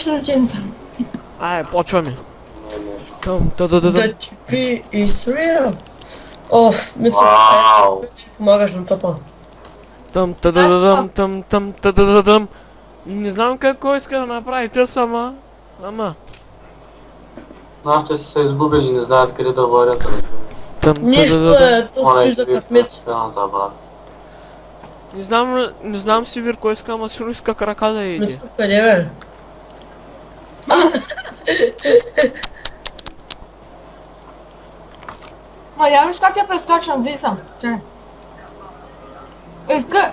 смешна реченица. Ай, почваме. Да чипи и срия. Оф, Мицо, Вау. помагаш на топа. Тъм. Не знам какво иска да направи те сама. Ама. Нашите са се изгубили, не знаят къде да варят. Нищо е, тук стои за късмет. Не знам си Вирко иска, ама сигурно иска крака да иде. Мицо, къде бе? Ма я виж как я прескачам, гледай съм. Чакай.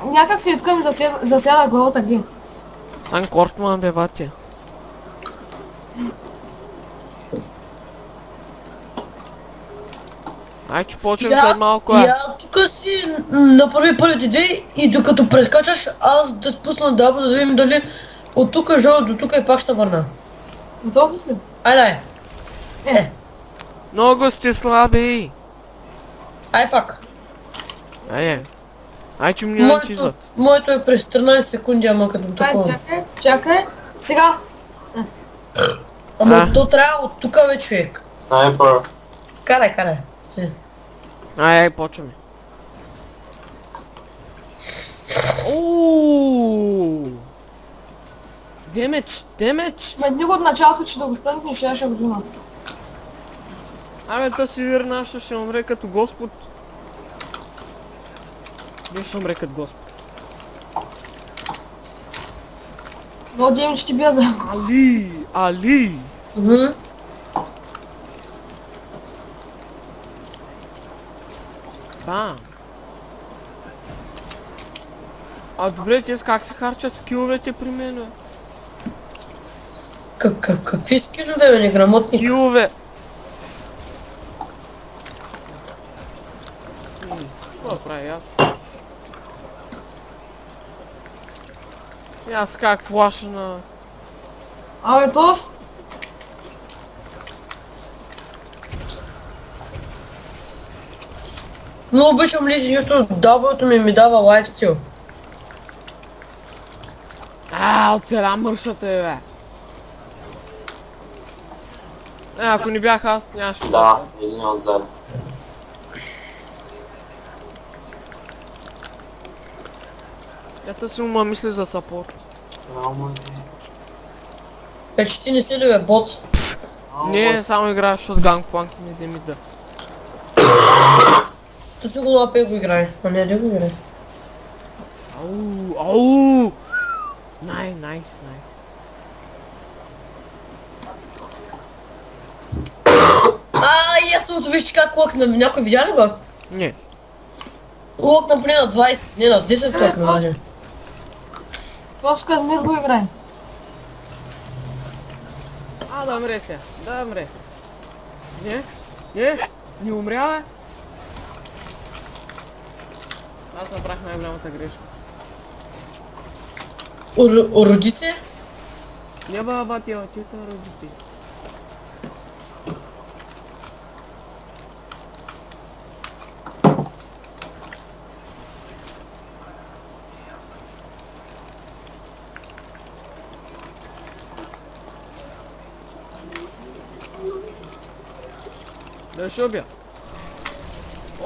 Някак си иска ми засяда главата, гледай. Сан Кортман бе бате. Ай, че почвам след малко. Я тук си направи първите две и докато прескачаш, аз да спусна дабо да видим дали от тук жо до тук и пак ще върна. Готов ли си? Айде, Много сте слаби. ай пак. Ай, че ми не чизват. Моето е през 13 секунди, ама като такова. Чакай. Сега. Ама то трябва от тук бе, човек. Снайпер. Карай. Си. Ай, почваме. Ооо! Демедж! Ме никога от началото, че да го стънкнеш, ще го има. Абе, та си вир наша ще умре като Господ. Не ще умре като Господ. Много дем, че ти бия да. Али! Бам! А добре, те как се харчат скиловете при мен, бе? Какви скилове, бе, неграмотник? Скилове! Какво прави аз? И аз как флаша на... Абе, тос. Но обичам ли, защото даблото ми дава лайфстил. Оцеля мършата е, бе! Ако не бях аз, нямаше Да, един отзад. Ето си ума мисли за сапорт. Вече ти не си ли бе, бот? Не, само играя, защото Gangplank ми вземи да. То си го лапе го играе, а не да го играе. Ау! Найс. Ясното, вижте как лъкна, някой видя ли го? Не. Лъкна поне на 20, не на 10 лъкна даже. Тос Казмир го играе. Да мре се. Не умря, бе. Аз направих най-голямата грешка. Роди се? Не бати, те са родители. Да ще убия.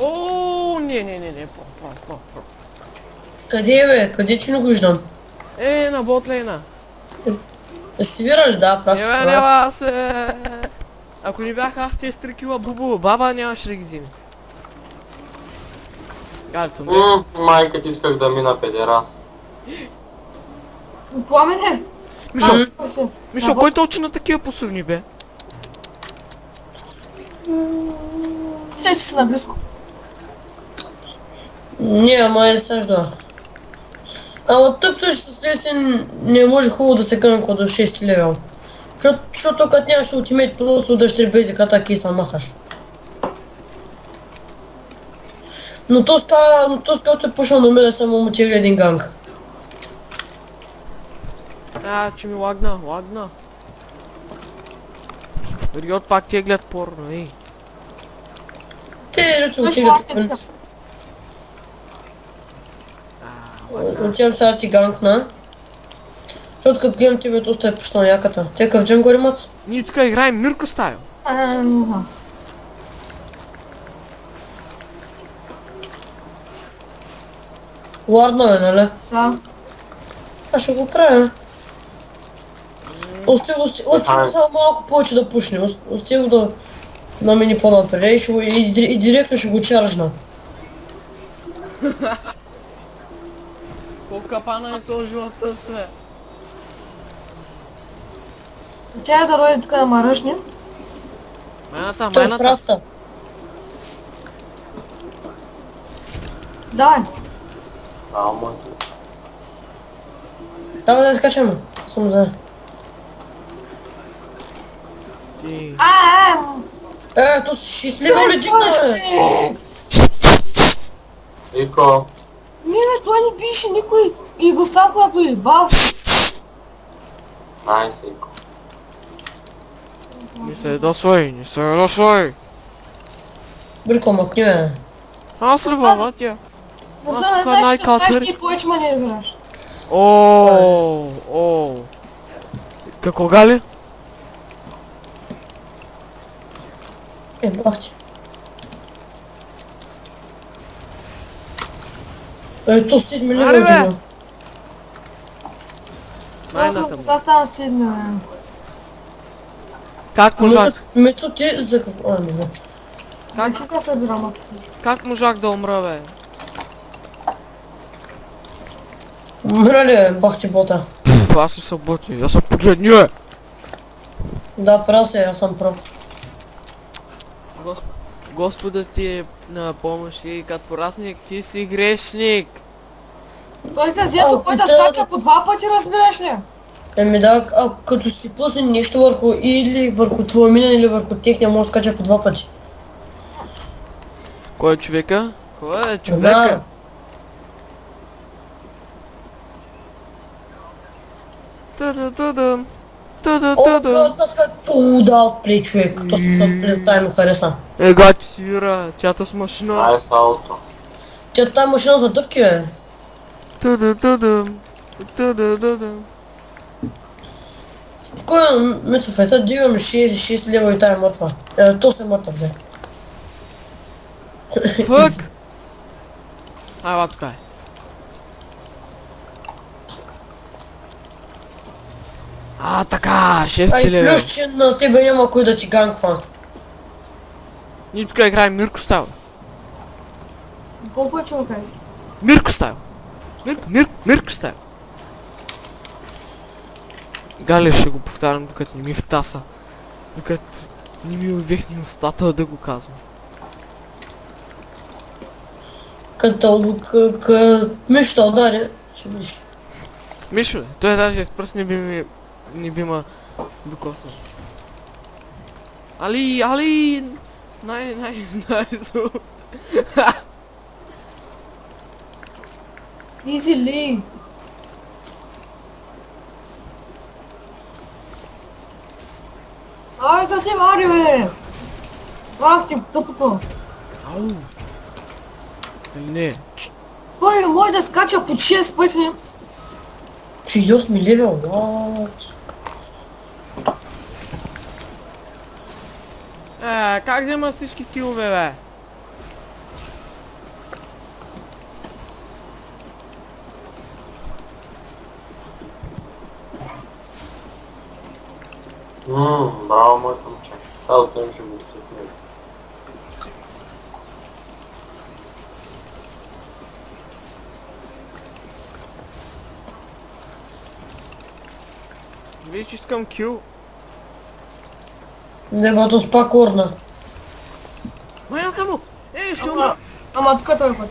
Ооо, не, по. Къде бе? Къде че не го виждам? На ботлейна. Си вира ли? Да, право. Няма се. Ако не бях аз тези 3 кила бубу, баба нямаше да ги вземе. Галето, не. Майка ти исках да мина педерас. Пламене. Мишо, кой те учи на такива посувни, бе? Сече си наблизко. Не, ама е съжда. Ама тъпто ще си не може хубаво да се гънква до 6 левел. Защото като нямаш ултимейт, просто да ще бейзик атаки и се махаш. Но то скаут се пушва на мен само мотивира един ганг. Че ми лагна. Риот пак ти гледат порно, ей. Те ръцу отигат. Отивам сега ти ганкна. Защото като гледам тебе, доста е пуснал яката. Те къв джангъл имат? Ние тук играем Мирко Стайл. Не знам. Ладно е, нали? Да. Аз ще го правя. Остига само малко повече да пушне. Остига да намени по-напред и директно ще го чаржна. Колко капана е сложила в тази све? Тя е да роди тук на маръшни. Майната, Той е в майната. краста. Давай. Браво, моето. Давай да изкачаме. Съм за. Ти. То си щастлива ли джигнаше? Ико, Не бе, той не пише никой. И го стакна той. Бах. найс, Ико. Не се досвой, не се досвой. Брико, макни бе. Аз ли баба тя? Просто не тук знаеш, че най-калтър. знаеш ти повече манери играш. О. Какво гали? Бах ти. То стид ми Аре, не бе! го Майната му. Кога стана седми, бе. Как можах? Мето ти за какво? Не знам. Как тук събирам? Как можах да умра, бе? Умра ли бе, бах ти бота? Аз ли съм боти? Аз съм погледни, бе! Да, прав се, аз съм прав. Господа ти е на помощ и като порасник ти си грешник. Той газето, който да скача по два пъти, разбираш ли? Еми да, като си пусне нещо върху или върху твоя мина или върху техния, може да скача по два пъти. Кой е човека? Кой е Да. човека? Ту-ду-ду-дум. Ту-ду-ду-дум. Да, отпри човек. То се тайно хареса. Ега ти си, Юра, тята с машина. Найс ауто. Тя тази машина за дъвки бе. Ту-ду-ду-дум. Ту-ду-ду-дум. Спокойно, Митов, сега дигаме 6 лева и тая е мъртва. То се е мъртъв, да. Фък! Ай, ла, тука е. Така, 6 Ай, лева. плюс, че на тебе няма кой да ти ганква. Ние тук играем Мирко Стайл. Колко е че го кажеш? Мирко Стайл. Мирко Стайл. Галя ще го повтарям, докато не ми втаса. Докато не ми увехне устата да го казвам. Като мишта удари, ще видиш. Мишо, бе, той даже с пръст не би ма докосвал. Али, най-зло. Изи ли? Ай, да ти мари, бе! Бах ти, тъпото! Ау. Или не? Той може да скача по 6 пъти. Че 8 левел, what? Как взема всички килове, бе? Браво, моето момче. Това отнем ще го отсъпне. Виж, искам кил. Не бато с пак орна. Майната му! Ще умра! Ама тук той път.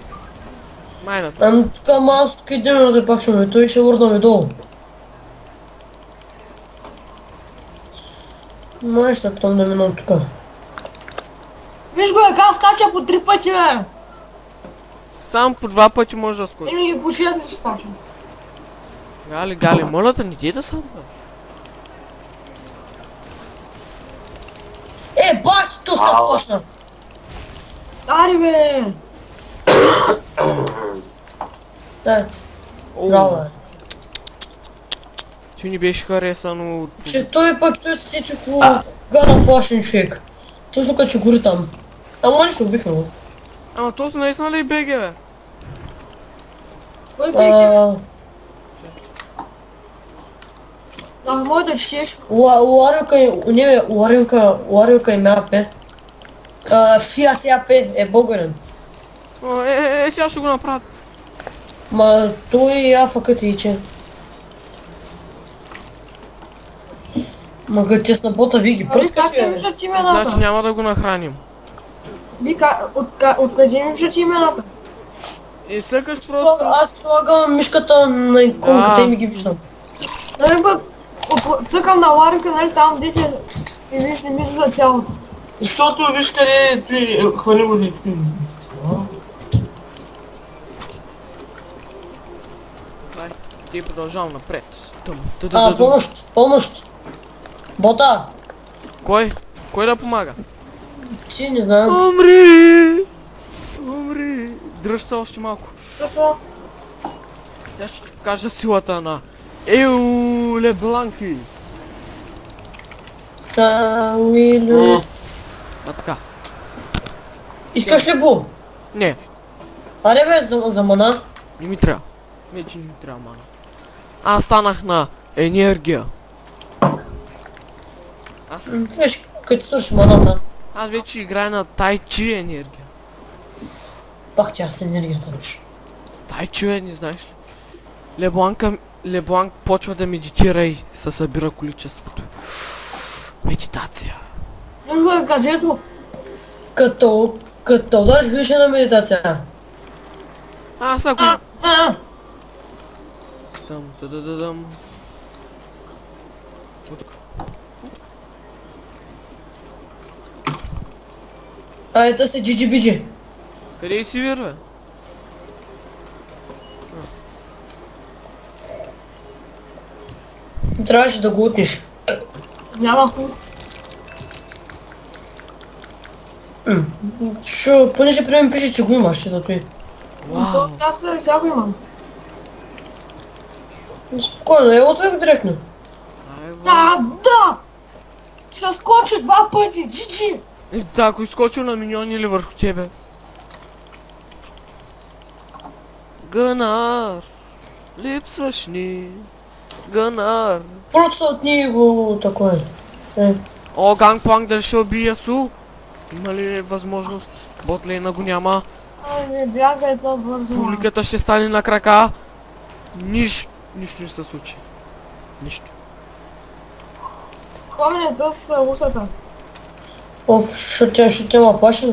Майната. Ам тук аз тук идем да пак ще ме, той ще върнаме долу. Май ще там да минам тук. Виж го, как скача по 3 пъти, бе! Само по 2 пъти може да скочи. Еми ги по 4 ще скача. Гали, моля да не ти да съм, бе. Бати, то ста почна. Ари, бе! Да, Оу. браво бе. Ти ни беше харесано... Че той си всичко гана флашен човек. Точно като че гори там. Ама не се убихме го. Ама то си наистина ли БГ, бе? Кой пейки? Може да четеш. Ларилка и МАП. Фиат ЯП е българен. Сега ще го направят. Ма той е Афа Катиче. Ма като на бота ви ги пръска, Как ти че... виждат Значи имената? няма да го нахраним. Вика, откъде ми виждат имената? И цъкаш просто... Аз слагам мишката на иконката и ми ги виждам. Нали пък цъкам на Ларика, нали там дете и виж не мисля за цялото. Защото виж къде той хвалил ли той мисти. Дай, ти продължавам напред. Помощ! Бота! Кой? Кой да помага? Ти не знам. Умри! Дръж се още малко. Са. Сега ще ти покажа силата на Еу Лебланки. Уилю. А така. Искаш ли бу? Не, Аре бе, за мана. не ми трябва. Вече не ми трябва мана. Аз станах на енергия. Виж, като свърши маната. Аз вече играя на Тайчи енергия. Пак тя с енергията виж. Тайчи е, не знаеш ли? Лебланк почва да медитира и се събира количеството. Медитация. Виж го е гаджето. Като удариш више на медитация. Аз ако... Там, та-да-да-дам. Тук. Аре, да се джиджи-биджи. Къде си вирва? Трябваше да го утнеш. Няма хубаво. Понеже при мен пише, че го имаш, че да той. Вау! Аз сега го имам. Спокойно, отвън директно. Ай, вау. Да! Ще скочи 2 пъти, джиджи! Да, ако изкочил на миньон или върху тебе. Гънар! Липсваш ни! Гънар! Просто отни го такова. О, Гангпланк дали ще убие Су? Има ли възможност? Ботлейна го няма. Не бягай по-бързо. Публиката ще стане на крака. Нищо не се случи. Нищо. Спомнете с усата. Оф, ще тя ма плаши.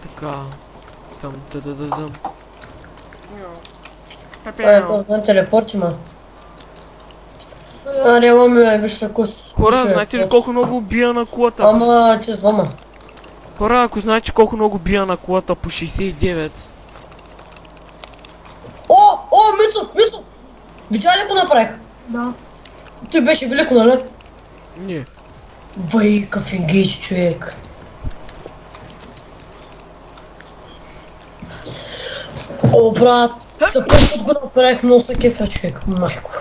Така. Там, да-да-да-дам. Това е телепорт има. Аре, ами, виж ако... Хора, знаете ли колко много убия на кулата? Ама, че с двама. Хора, ако знаете колко много бия на кулата по 69. О, Мицо! Видя ли го направих? Да. Той беше велико, нали? Не. Бай, кафенгейч, човек. О, брат, за първ път го направих много са кефа, човек, майко.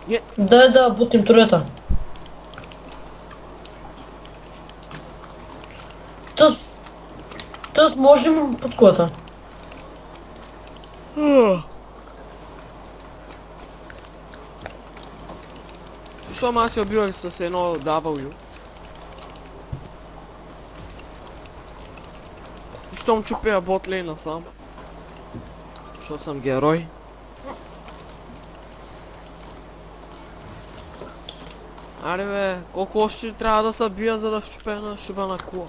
Не. Дай да бутим турета. Тъс можем под колата. Щом аз се убивах с едно W. Щом чупя ботлейна сам. Защото съм герой. Аре бе, колко още трябва да се бия, за да щупя една шиба на кула?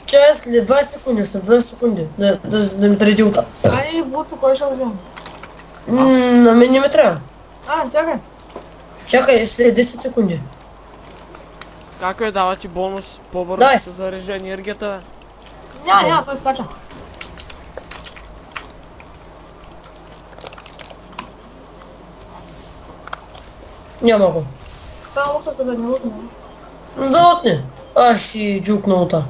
Чай след 20 секунди, след 20 секунди. Да ми треди ута. Ай, Буто, кой ще го вземе? На мен не ме трябва. Чакай. Чакай, след 10 секунди. Как е, дава ти бонус по-бързо Дай. се зарежа енергията, бе? Няма, той скача. Няма го. Само усата да не утне. Да отне. Аз ще джукна ута.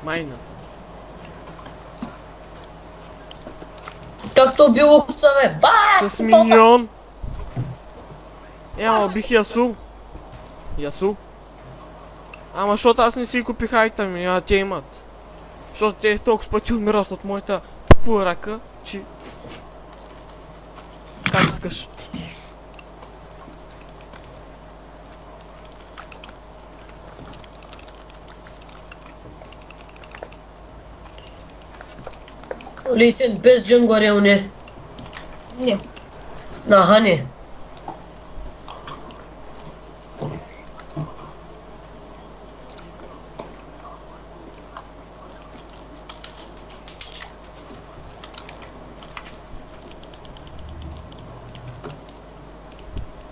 Майна. Както било куцаве. Бах! С миньон. Ама бих ясул. Ясул. Ама защото аз не си купих айтами, а те имат. Защото те толкова пъти умират от моята пурака, че... Как искаш? Лисен без джангорел не. Не. Аха не.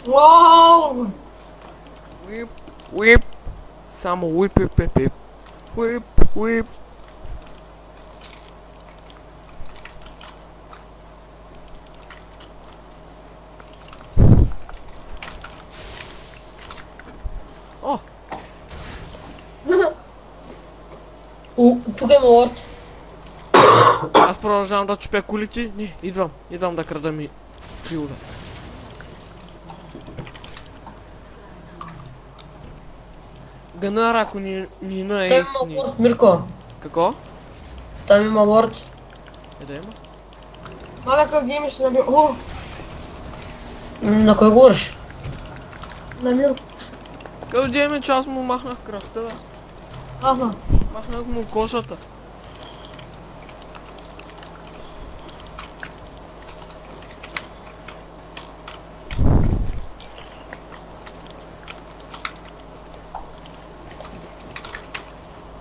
Уау! Whip, whip. Само whip, whip, whip, whip. Whip, whip. О, Тук има лорд. аз продължавам да чупя кулите. Не, идвам да крада ми филда. Гънар, ако ни на Там ейс има ни. лорд, Мирко. Какво? Там има лорд. Да има? Маля как ги имаш на О, На кой говориш? на Мир. Къде деме, че аз му махнах кръвта, бе. Ага. Махнах му кожата.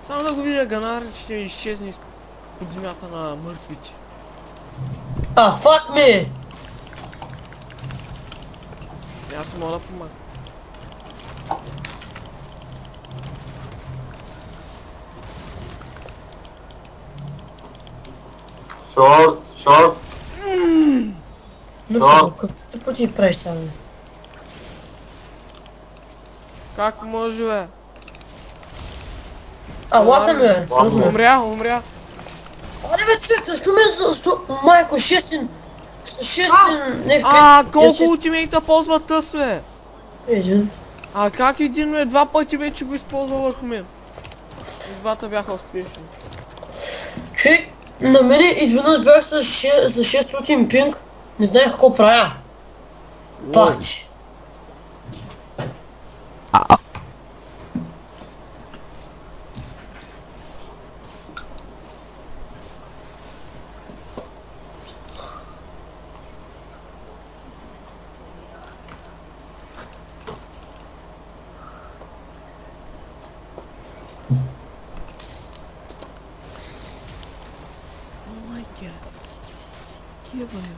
Само да го видя Ганар, ще изчезне под земята на мъртвите. А, фак ми! Аз мога да помагам. Шорт. Мирко, какво ти правиш сега? Как може, бе? А, лата ми, бе. Ладно. Умря. Аре бе, човек, защо ме... Майко, шестин... Не в Колко ултимейта ползва тъс, бе? Един. А как един, бе? 2 пъти вече го използва върху мен. И двата бяха успешни. Човек, на мене изведнъж бях с 600 пинг. Не знаех какво правя. Пах ти. О май гад. Скива, бе.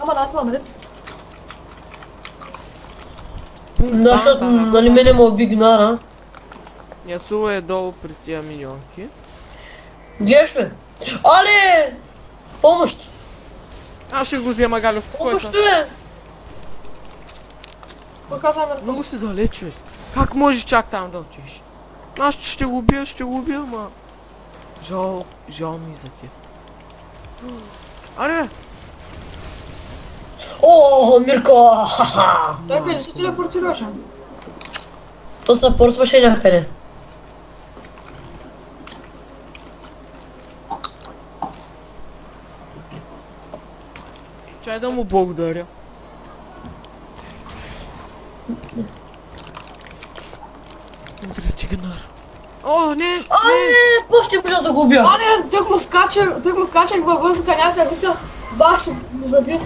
Ама да, аз имам ред. Да, защото нали мене ме уби гнара. Ясула е долу при тия миньонки. Гледаш ме? Але! Помощ! Аз ще го взема, Галю, спокой Помощ са. бе! Показвам ред. Много си далеч, бе. Как можеш чак там да отидеш? Аз ще го убия, ма... Жал ми за теб. Аре, бе! О, Мирко! Ха-ха! Той къде се телепортираше? То се портваше някъде. Чай да му благодаря. Благодаря ти, Генар. О, не! Але! Пък ти можа да го убия! А не, тък му скачах във въздуха някъде, вика, бах ще го забия.